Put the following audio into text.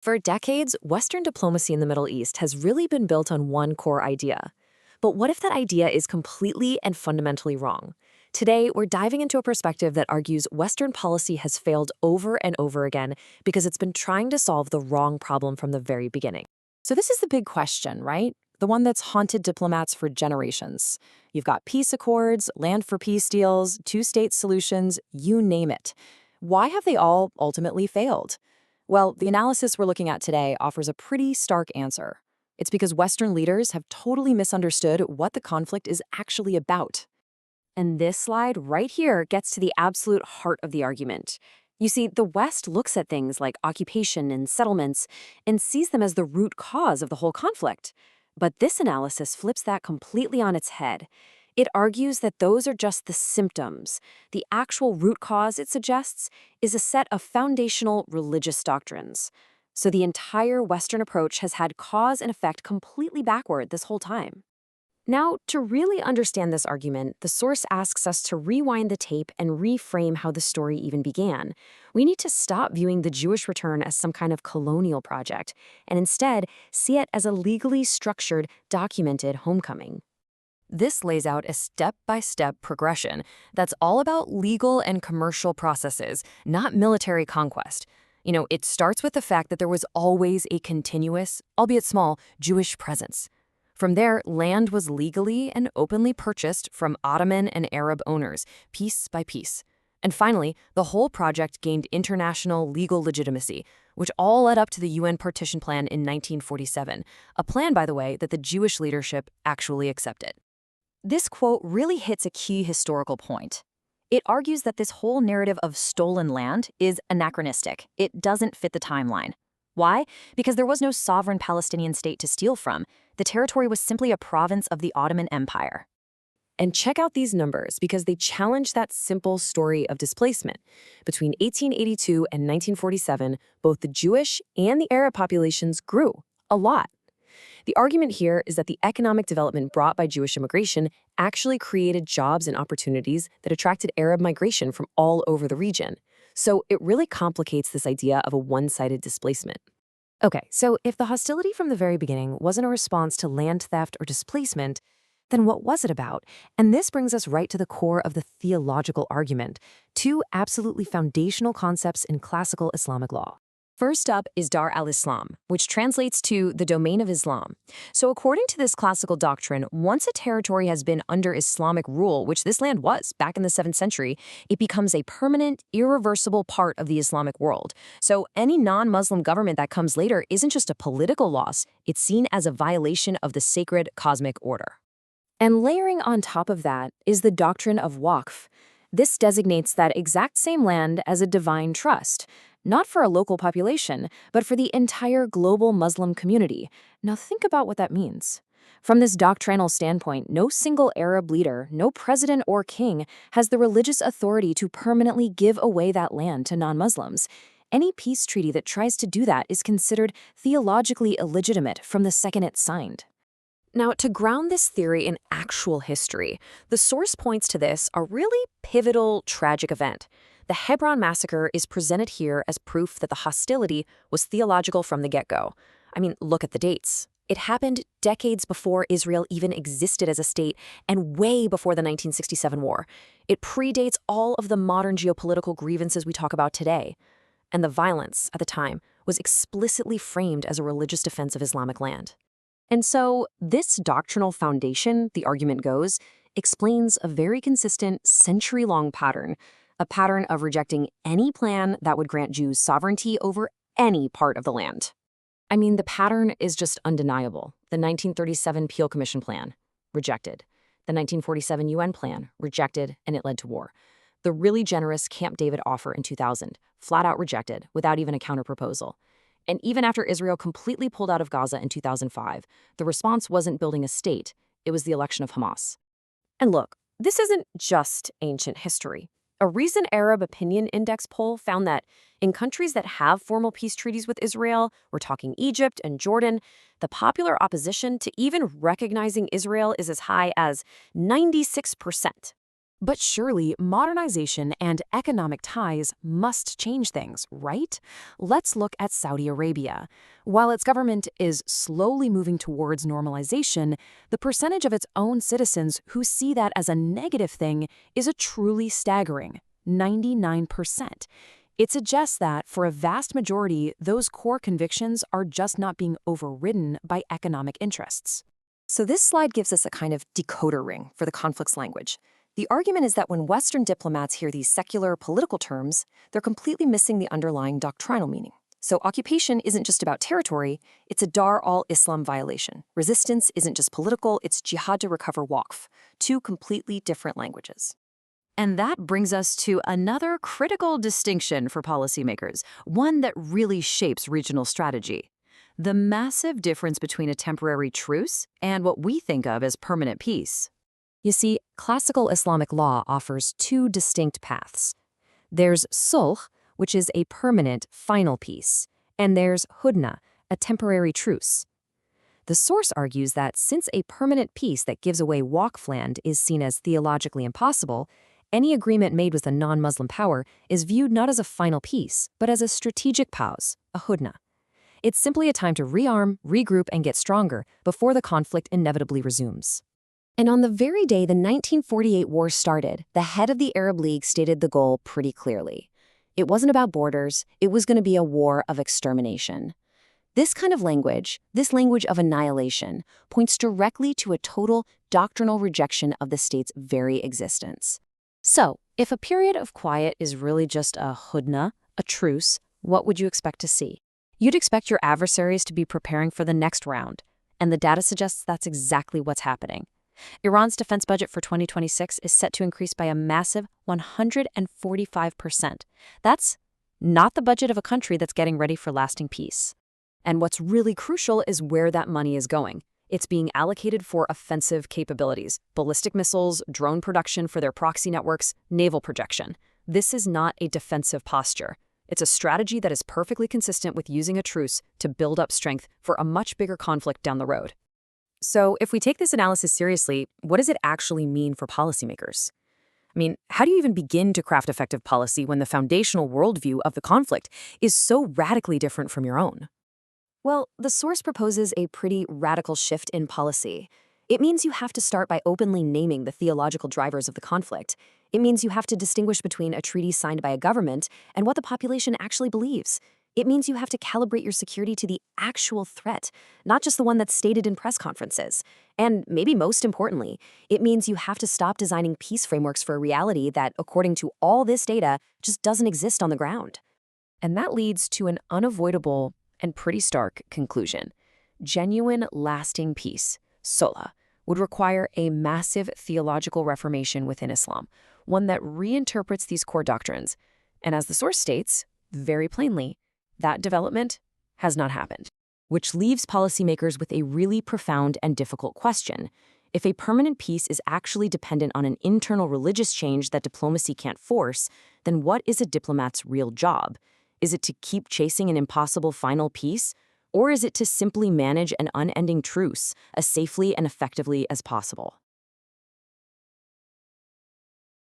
For decades, Western diplomacy in the Middle East has really been built on one core idea. But what if that idea is completely and fundamentally wrong? Today, we're diving into a perspective that argues Western policy has failed over and over again because it's been trying to solve the wrong problem from the very beginning. So this is the big question, right? The one that's haunted diplomats for generations. You've got peace accords, land for peace deals, two-state solutions, you name it. Why have they all ultimately failed? Well, the analysis we're looking at today offers a pretty stark answer. It's because Western leaders have totally misunderstood what the conflict is actually about. And this slide right here gets to the absolute heart of the argument. You see, the West looks at things like occupation and settlements and sees them as the root cause of the whole conflict. But this analysis flips that completely on its head. It argues that those are just the symptoms. The actual root cause, it suggests, is a set of foundational religious doctrines. So the entire Western approach has had cause and effect completely backward this whole time. Now, to really understand this argument, the source asks us to rewind the tape and reframe how the story even began. We need to stop viewing the Jewish return as some kind of colonial project, and instead see it as a legally structured, documented homecoming. This lays out a step-by-step progression that's all about legal and commercial processes, not military conquest. It starts with the fact that there was always a continuous, albeit small, Jewish presence. From there, land was legally and openly purchased from Ottoman and Arab owners, piece by piece. And finally, the whole project gained international legal legitimacy, which all led up to the UN Partition Plan in 1947, a plan, by the way, that the Jewish leadership actually accepted. This quote really hits a key historical point. It argues that this whole narrative of stolen land is anachronistic. It doesn't fit the timeline. Why? Because there was no sovereign Palestinian state to steal from. The territory was simply a province of the Ottoman Empire. And check out these numbers because they challenge that simple story of displacement. Between 1882 and 1947, both the Jewish and the Arab populations grew a lot. The argument here is that the economic development brought by Jewish immigration actually created jobs and opportunities that attracted Arab migration from all over the region. So it really complicates this idea of a one-sided displacement. Okay, so if the hostility from the very beginning wasn't a response to land theft or displacement, then what was it about? And this brings us right to the core of the theological argument, two absolutely foundational concepts in classical Islamic law. First up is Dar al-Islam, which translates to the domain of Islam. So according to this classical doctrine, once a territory has been under Islamic rule, which this land was back in the 7th century, it becomes a permanent, irreversible part of the Islamic world. So any non-Muslim government that comes later isn't just a political loss, it's seen as a violation of the sacred cosmic order. And layering on top of that is the doctrine of Waqf. This designates that exact same land as a divine trust, not for a local population, but for the entire global Muslim community. Now think about what that means. From this doctrinal standpoint, no single Arab leader, no president or king, has the religious authority to permanently give away that land to non-Muslims. Any peace treaty that tries to do that is considered theologically illegitimate from the second it's signed. Now, to ground this theory in actual history, the source points to this a really pivotal, tragic event. The Hebron massacre is presented here as proof that the hostility was theological from the get-go. I mean, look at the dates. It happened decades before Israel even existed as a state and way before the 1967 war. It predates all of the modern geopolitical grievances we talk about today. And the violence, at the time, was explicitly framed as a religious defense of Islamic land. And so, this doctrinal foundation, the argument goes, explains a very consistent, century-long pattern, a pattern of rejecting any plan that would grant Jews sovereignty over any part of the land. I mean, the pattern is just undeniable. The 1937 Peel Commission Plan, rejected. The 1947 UN Plan, rejected, and it led to war. The really generous Camp David offer in 2000, flat out rejected, without even a counterproposal. And even after Israel completely pulled out of Gaza in 2005, the response wasn't building a state, it was the election of Hamas. And look, this isn't just ancient history. A recent Arab Opinion Index poll found that in countries that have formal peace treaties with Israel, we're talking Egypt and Jordan, the popular opposition to even recognizing Israel is as high as 96%. But surely modernization and economic ties must change things, right? Let's look at Saudi Arabia. While its government is slowly moving towards normalization, the percentage of its own citizens who see that as a negative thing is a truly staggering 99%. It suggests that, for a vast majority, those core convictions are just not being overridden by economic interests. So this slide gives us a kind of decoder ring for the conflict's language. The argument is that when Western diplomats hear these secular political terms, they're completely missing the underlying doctrinal meaning. So occupation isn't just about territory, it's a Dar al-Islam violation. Resistance isn't just political, it's jihad to recover Waqf. Two completely different languages. And that brings us to another critical distinction for policymakers, one that really shapes regional strategy: the massive difference between a temporary truce and what we think of as permanent peace. You see, classical Islamic law offers two distinct paths. There's sulh, which is a permanent, final peace, and there's hudna, a temporary truce. The source argues that since a permanent peace that gives away Waqf land is seen as theologically impossible, any agreement made with a non-Muslim power is viewed not as a final peace, but as a strategic pause, a hudna. It's simply a time to rearm, regroup, and get stronger before the conflict inevitably resumes. And on the very day the 1948 war started, the head of the Arab League stated the goal pretty clearly. It wasn't about borders, it was going to be a war of extermination. This kind of language, this language of annihilation, points directly to a total doctrinal rejection of the state's very existence. So, if a period of quiet is really just a hudna, a truce, what would you expect to see? You'd expect your adversaries to be preparing for the next round, and the data suggests that's exactly what's happening. Iran's defense budget for 2026 is set to increase by a massive 145%. That's not the budget of a country that's getting ready for lasting peace. And what's really crucial is where that money is going. It's being allocated for offensive capabilities: ballistic missiles, drone production for their proxy networks, naval projection. This is not a defensive posture. It's a strategy that is perfectly consistent with using a truce to build up strength for a much bigger conflict down the road. So if we take this analysis seriously, what does it actually mean for policymakers? I mean, how do you even begin to craft effective policy when the foundational worldview of the conflict is so radically different from your own? Well, the source proposes a pretty radical shift in policy. It means you have to start by openly naming the theological drivers of the conflict. It means you have to distinguish between a treaty signed by a government and what the population actually believes. It means you have to calibrate your security to the actual threat, not just the one that's stated in press conferences. And maybe most importantly, it means you have to stop designing peace frameworks for a reality that, according to all this data, just doesn't exist on the ground. And that leads to an unavoidable and pretty stark conclusion. Genuine, lasting peace, Sola, would require a massive theological reformation within Islam, one that reinterprets these core doctrines. And as the source states, very plainly, that development has not happened, which leaves policymakers with a really profound and difficult question. If a permanent peace is actually dependent on an internal religious change that diplomacy can't force, then what is a diplomat's real job? Is it to keep chasing an impossible final peace? Or is it to simply manage an unending truce as safely and effectively as possible?